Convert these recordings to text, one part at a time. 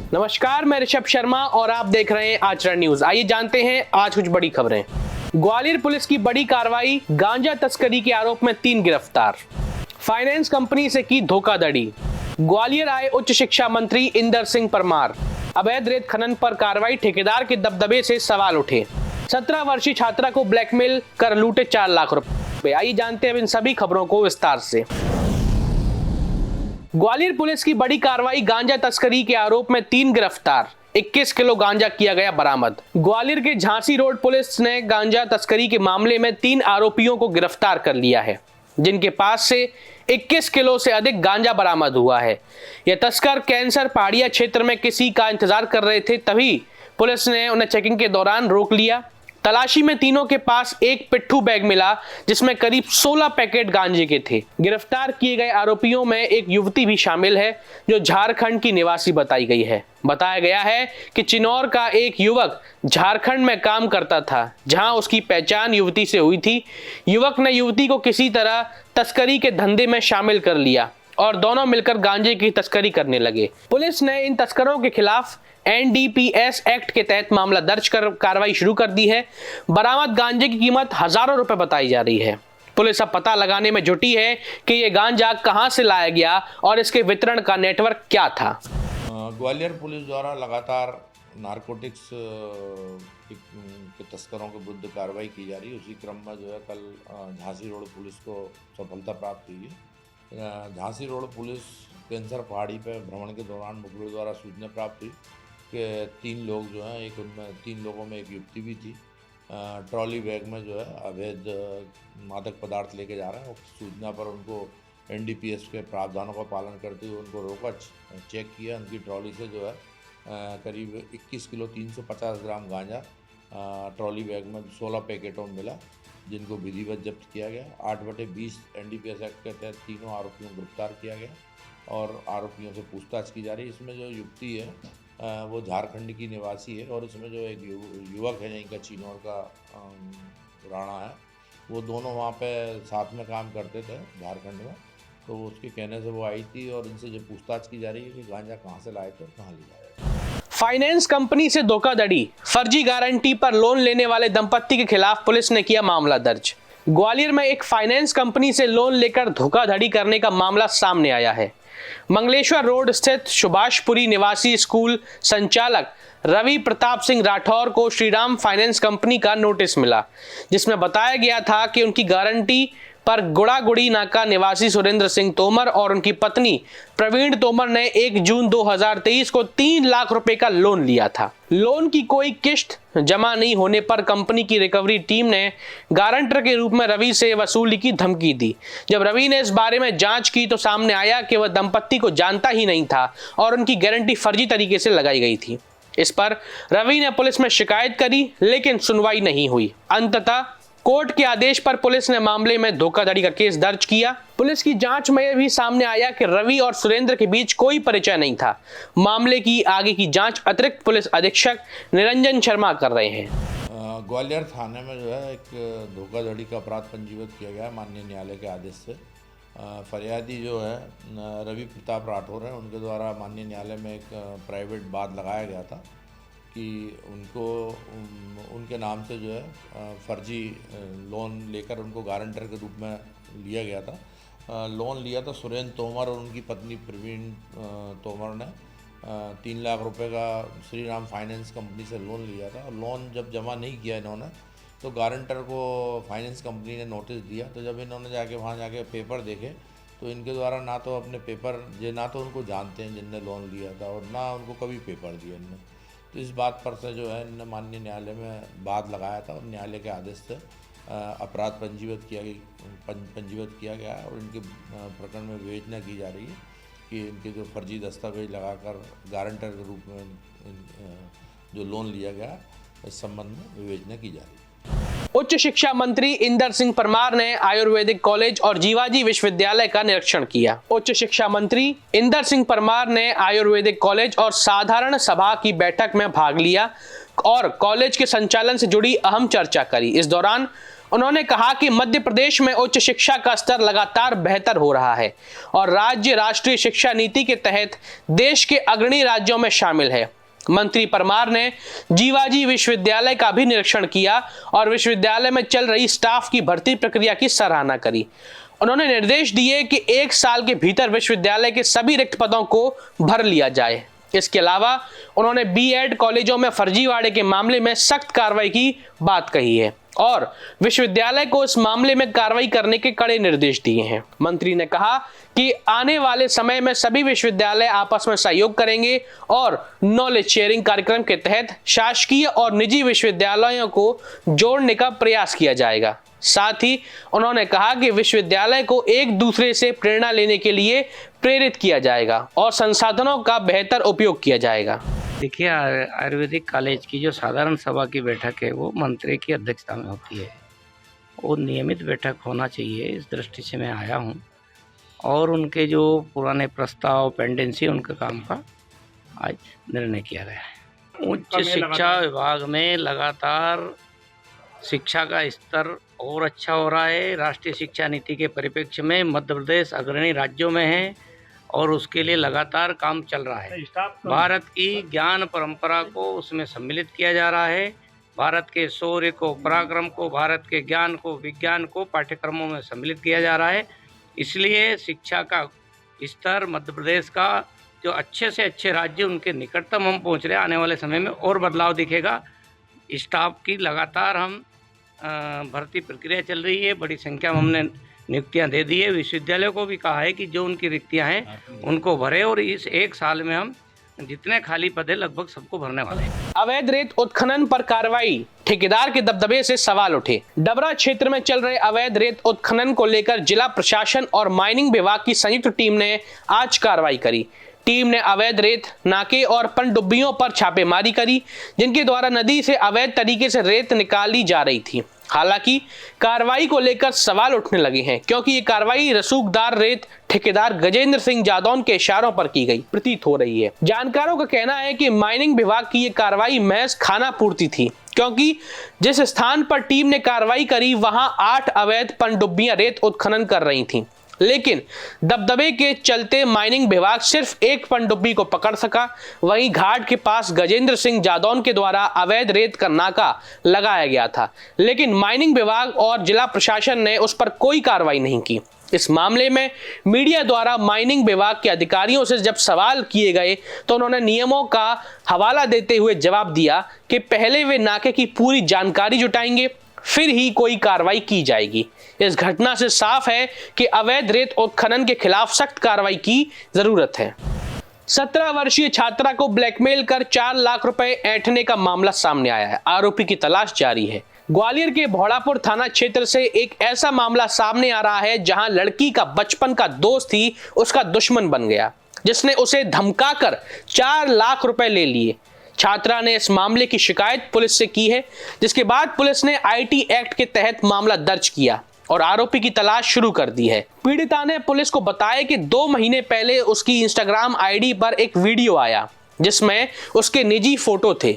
नमस्कार, मैं ऋषभ शर्मा और आप देख रहे हैं आचरण न्यूज। आइए जानते हैं आज कुछ बड़ी खबरें। ग्वालियर पुलिस की बड़ी कार्रवाई, गांजा तस्करी के आरोप में 3 गिरफ्तार। फाइनेंस कंपनी से की धोखाधड़ी। ग्वालियर आए उच्च शिक्षा मंत्री इंदर सिंह परमार। अवैध रेत खनन पर कार्रवाई, ठेकेदार के दबदबे से सवाल उठे। 17 वर्षीय छात्रा को ब्लैकमेल कर लूटे 4 लाख रुपए। आइए जानते हैं इन सभी खबरों को विस्तार से। ग्वालियर पुलिस की बड़ी कार्रवाई, गांजा तस्करी के आरोप में 3 गिरफ्तार। 21 किलो गांजा किया गया बरामद। ग्वालियर के झांसी रोड पुलिस ने गांजा तस्करी के मामले में 3 आरोपियों को गिरफ्तार कर लिया है, जिनके पास से 21 किलो से अधिक गांजा बरामद हुआ है। यह तस्कर कैंसर पहाड़िया क्षेत्र में किसी का इंतजार कर रहे थे, तभी पुलिस ने उन्हें चेकिंग के दौरान रोक लिया। तलाशी में तीनों के पास एक पिट्ठू बैग मिला, जिसमें करीब 16 पैकेट गांजे के थे। गिरफ्तार किए गए आरोपियों में एक युवती भी शामिल है, जो झारखंड की निवासी बताई गई है। बताया गया है कि चिनौर का एक युवक झारखंड में काम करता था, जहां उसकी पहचान युवती से हुई थी। युवक ने युवती को किसी तरह तस्करी के धंधे में शामिल कर लिया और दोनों मिलकर गांजे की तस्करी करने लगे। पुलिस ने इन तस्करों के खिलाफ NDPS एक्ट के तहत मामला दर्ज कर कार्रवाई शुरू कर दी है। बरामद गांजे की कीमत हजारों रुपए बताई जा रही है। पुलिस अब पता लगाने में जुटी है कि ये गांजा कहां से लाया गया और इसके वितरण का नेटवर्क क्या था। ग्वालियर पुलिस द्वारा लगातार नारकोटिक्स के तस्करों के विरुद्ध कार्रवाई की जा रही है। उसी क्रम में जो है कल झांसी रोड पुलिस को सफलता प्राप्त हुई है। झांसी रोड पुलिस कैंसर पहाड़ी पर भ्रमण के दौरान मुखबिर द्वारा सूचना प्राप्त हुई कि 3 लोग जो हैं, एक उनमें 3 लोगों में एक युवती भी थी, ट्रॉली बैग में जो है अवैध मादक पदार्थ लेके जा रहे हैं। सूचना पर उनको NDPS के प्रावधानों का पालन करते हुए उनको रोका, चेक किया। उनकी ट्रॉली से जो है करीब 21 किलो 350 ग्राम गांजा ट्रॉली बैग में 16 पैकेटों में मिला, जिनको विधिवत जब्त किया गया। 8/20 NDPS एक्ट के तहत तीनों आरोपियों को गिरफ्तार किया गया और आरोपियों से पूछताछ की जा रही है। इसमें जो युवती है वो झारखंड की निवासी है और इसमें जो एक युवक है, यहीं का चिनौर का राणा है, वो दोनों वहाँ पे साथ में काम करते थे झारखंड में। तो उसके कहने से वो आई थी और इनसे जो पूछताछ की जा रही है कि गांजा कहाँ से लाए थे और कहाँ ले जाए। फाइनेंस कंपनी से धोखाधड़ी, फर्जी गारंटी पर लोन लेने वाले दंपत्ति के खिलाफ पुलिस ने किया मामला दर्ज। ग्वालियर में एक फाइनेंस कंपनी से लोन लेकर धोखाधड़ी करने का मामला सामने आया है। मंगलेश्वर रोड स्थित सुभाषपुरी निवासी स्कूल संचालक रवि प्रताप सिंह राठौर को श्रीराम फाइनेंस कंपनी का नोटिस मिला, जिसमें बताया गया था कि उनकी गारंटी पर गुड़ागुड़ी नाका निवासी सुरेंद्र सिंह तोमर और उनकी पत्नी प्रवीण तोमर ने 1 जून 2023 को 3 लाख रुपए का लोन लिया था। लोन की कोई किश्त जमा नहीं होने पर कंपनी की रिकवरी टीम ने गारंटर के रूप में रवि से वसूली की धमकी दी। जब रवि ने इस बारे में जांच की तो सामने आया कि वह दंपत्ति को जानता ही नहीं था और उनकी गारंटी फर्जी तरीके से लगाई गई थी। इस पर रवि ने पुलिस में शिकायत करी, लेकिन सुनवाई नहीं हुई। अंततः कोर्ट के आदेश पर पुलिस ने मामले में धोखाधड़ी का केस दर्ज किया। पुलिस की जांच में यह भी सामने आया कि रवि और सुरेंद्र के बीच कोई परिचय नहीं था। मामले की आगे की जांच अतिरिक्त पुलिस अधीक्षक निरंजन शर्मा कर रहे हैं। ग्वालियर थाने में जो है एक धोखाधड़ी का अपराध पंजीबद्ध किया गया माननीय न्यायालय के आदेश से। फरियादी जो है रवि प्रताप राठौर है, उनके द्वारा माननीय न्यायालय में एक प्राइवेट वाद लगाया गया था कि उनके नाम से जो है फर्जी लोन लेकर उनको गारंटर के रूप में लिया गया था। लोन लिया था सुरेंद्र तोमर और उनकी पत्नी प्रवीण तोमर ने 3 लाख रुपए का श्रीराम फाइनेंस कंपनी से लोन लिया था। और लोन जब जमा नहीं किया इन्होंने तो गारंटर को फाइनेंस कंपनी ने नोटिस दिया। तो जब इन्होंने वहाँ जाके पेपर देखे तो इनके द्वारा ना तो अपने पेपर ना तो उनको जानते हैं जिनने लोन लिया था और ना उनको कभी पेपर दिया इनने। तो इस बात पर से जो है इन्होंने माननीय न्यायालय में वाद लगाया था और न्यायालय के आदेश से अपराध पंजीबद्ध किया गया है और इनके प्रकरण में विवेचना की जा रही है कि इनके जो फर्जी दस्तावेज लगाकर गारंटर के रूप में जो लोन लिया गया, इस संबंध में विवेचना की जा रही है। उच्च शिक्षा मंत्री इंदर सिंह परमार ने आयुर्वेदिक कॉलेज और जीवाजी विश्वविद्यालय का निरीक्षण किया। उच्च शिक्षा मंत्री इंदर सिंह परमार ने आयुर्वेदिक कॉलेज और साधारण सभा की बैठक में भाग लिया और कॉलेज के संचालन से जुड़ी अहम चर्चा करी। इस दौरान उन्होंने कहा कि मध्य प्रदेश में उच्च शिक्षा का स्तर लगातार बेहतर हो रहा है और राज्य राष्ट्रीय शिक्षा नीति के तहत देश के अग्रणी राज्यों में शामिल है। मंत्री परमार ने जीवाजी विश्वविद्यालय का भी निरीक्षण किया और विश्वविद्यालय में चल रही स्टाफ की भर्ती प्रक्रिया की सराहना करी। उन्होंने निर्देश दिए कि 1 साल के भीतर विश्वविद्यालय के सभी रिक्त पदों को भर लिया जाए। इसके अलावा उन्होंने बीएड कॉलेजों में फर्जीवाड़े के मामले में सख्त कार्रवाई की बात कही है और विश्वविद्यालय को इस मामले में कार्रवाई करने के कड़े निर्देश दिए हैं। मंत्री ने कहा कि आने वाले समय में सभी विश्वविद्यालय आपस में सहयोग करेंगे और नॉलेज शेयरिंग कार्यक्रम के तहत शासकीय और निजी विश्वविद्यालयों को जोड़ने का प्रयास किया जाएगा। साथ ही उन्होंने कहा कि विश्वविद्यालय को एक दूसरे से प्रेरणा लेने के लिए प्रेरित किया जाएगा और संसाधनों का बेहतर उपयोग किया जाएगा। देखिए, आयुर्वेदिक कॉलेज की जो साधारण सभा की बैठक है वो मंत्री की अध्यक्षता में होती है। वो नियमित बैठक होना चाहिए, इस दृष्टि से मैं आया हूँ और उनके जो पुराने प्रस्ताव पेंडेंसी उनके काम का आज निर्णय किया गया है। उच्च शिक्षा विभाग में लगातार शिक्षा का स्तर और अच्छा हो रहा है। राष्ट्रीय शिक्षा नीति के परिप्रेक्ष्य में मध्य प्रदेश अग्रणी राज्यों में है और उसके लिए लगातार काम चल रहा है। भारत की ज्ञान परंपरा को उसमें सम्मिलित किया जा रहा है। भारत के शौर्य को, पराक्रम को, भारत के ज्ञान को, विज्ञान को पाठ्यक्रमों में सम्मिलित किया जा रहा है। इसलिए शिक्षा का स्तर मध्य प्रदेश का जो अच्छे से अच्छे राज्य उनके निकटतम हम पहुंच रहे हैं। आने वाले समय में और बदलाव दिखेगा। स्टाफ की लगातार हम भर्ती प्रक्रिया चल रही है। बड़ी संख्या में हमने नियुक्तियां दे दी है। विश्वविद्यालय को भी कहा है कि जो उनकी रिक्तियां हैं उनको भरे और इस 1 साल में हम जितने खाली पद है लगभग सबको भरने वाले हैं। अवैध रेत उत्खनन पर कार्रवाई, ठेकेदार के दबदबे से सवाल उठे। डबरा क्षेत्र में चल रहे अवैध रेत उत्खनन को लेकर जिला प्रशासन और माइनिंग विभाग की संयुक्त टीम ने आज कार्रवाई करी। टीम ने अवैध रेत नाके और पनडुब्बियों पर छापेमारी करी, जिनके द्वारा नदी से अवैध तरीके से रेत निकाली जा रही थी। हालांकि कार्रवाई को लेकर सवाल उठने लगे हैं, क्योंकि ये कार्रवाई रसूखदार रेत ठेकेदार गजेंद्र सिंह जादौन के इशारों पर की गई प्रतीत हो रही है। जानकारों का कहना है कि माइनिंग विभाग की ये कार्रवाई महज खाना पूर्ति थी, क्योंकि जिस स्थान पर टीम ने कार्रवाई करी वहां 8 अवैध पनडुब्बियां रेत उत्खनन कर रही थीं। लेकिन दबदबे के चलते माइनिंग विभाग सिर्फ एक पनडुब्बी को पकड़ सका। वहीं घाट के पास गजेंद्र सिंह जादौन के द्वारा अवैध रेत का नाका लगाया गया था, लेकिन माइनिंग विभाग और जिला प्रशासन ने उस पर कोई कार्रवाई नहीं की। इस मामले में मीडिया द्वारा माइनिंग विभाग के अधिकारियों से जब सवाल किए गए तो उन्होंने नियमों का हवाला देते हुए जवाब दिया कि पहले वे नाके की पूरी जानकारी जुटाएंगे, फिर ही कोई कार्रवाई की जाएगी। इस घटना से साफ है कि अवैध रेत उत्खनन के खिलाफ सख्त कार्रवाई की जरूरत है। 17 वर्षीय छात्रा को ब्लैकमेल कर 4 लाख रुपए ऐंठने का मामला सामने आया है। आरोपी की तलाश जारी है। ग्वालियर के भोड़ापुर थाना क्षेत्र से एक ऐसा मामला सामने आ रहा है जहां लड़की का बचपन का दोस्त ही उसका दुश्मन बन गया, जिसने उसे धमकाकर 4 लाख रुपए ले लिए। छात्रा ने इस मामले की शिकायत पुलिस से की है, जिसके बाद पुलिस ने आईटी एक्ट के तहत मामला दर्ज किया और आरोपी की तलाश शुरू कर दी है। पीड़िता ने पुलिस को बताया कि 2 महीने पहले उसकी इंस्टाग्राम आईडी पर एक वीडियो आया जिसमें उसके निजी फोटो थे।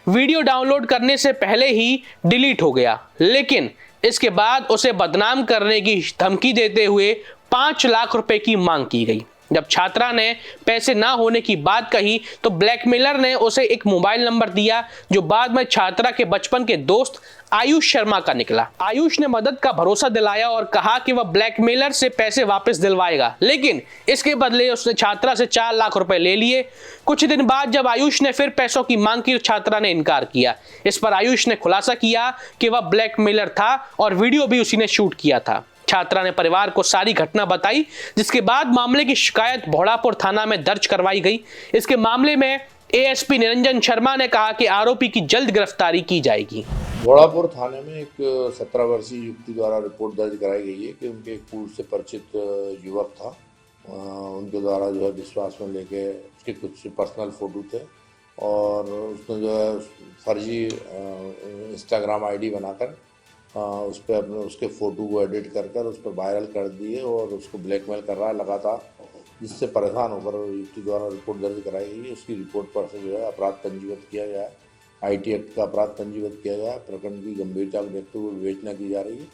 वीडियो डाउनलोड करने से पहले ही डिलीट हो गया, लेकिन इसके बाद उसे बदनाम करने की धमकी देते हुए 5 लाख रुपए की मांग की गई। जब छात्रा ने पैसे ना होने की बात कही तो ब्लैकमेलर ने उसे एक मोबाइल नंबर दिया, जो बाद में छात्रा के बचपन के दोस्त आयुष शर्मा का निकला। आयुष ने मदद का भरोसा दिलाया और कहा कि वह ब्लैकमेलर से पैसे वापस दिलवाएगा, लेकिन इसके बदले उसने छात्रा से 4 लाख रुपए ले लिए। कुछ दिन बाद जब आयुष ने फिर पैसों की मांग की तो छात्रा ने इनकार किया। इस पर आयुष ने खुलासा किया कि वह ब्लैकमेलर था और वीडियो भी उसी ने शूट किया था। छात्रा ने परिवार को सारी घटना बताई, जिसके बाद मामले की शिकायत भोड़ापुर थाना में दर्ज करवाई गई। इसके मामले में एएसपी निरंजन शर्मा ने कहा कि आरोपी की जल्द गिरफ्तारी की जाएगी। भोड़ापुर थाने में एक 17 वर्षीय युवती द्वारा रिपोर्ट दर्ज कराई गई है कि उनके एक पूर्व से परिचित युवक था। उनके द्वारा जो है विश्वास में लेके उसके कुछ पर्सनल फोटो थे और उसने जो है फर्जी इंस्टाग्राम आईडी बनाकर उस पर अपने उसके फ़ोटो को एडिट कर कर उस पर वायरल कर दिए और उसको ब्लैकमेल कर रहा है लगातार, जिससे परेशान होकर युवती द्वारा रिपोर्ट दर्ज कराई गई है। उसकी रिपोर्ट पर से जो है अपराध पंजीबद्ध किया गया है IT एक्ट का अपराध पंजीबद्ध किया गया। प्रकरण की गंभीरता को देखते हुए विवेचना की जा रही है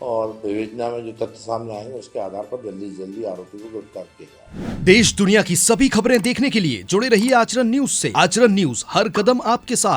और विवेचना में जो तथ्य सामने आएंगे उसके आधार पर जल्दी से जल्दी आरोपी को गिरफ्तार किया जाएगा। देश दुनिया की सभी खबरें देखने के लिए जुड़े रहिए आचरण न्यूज से। आचरण न्यूज, हर कदम आपके साथ।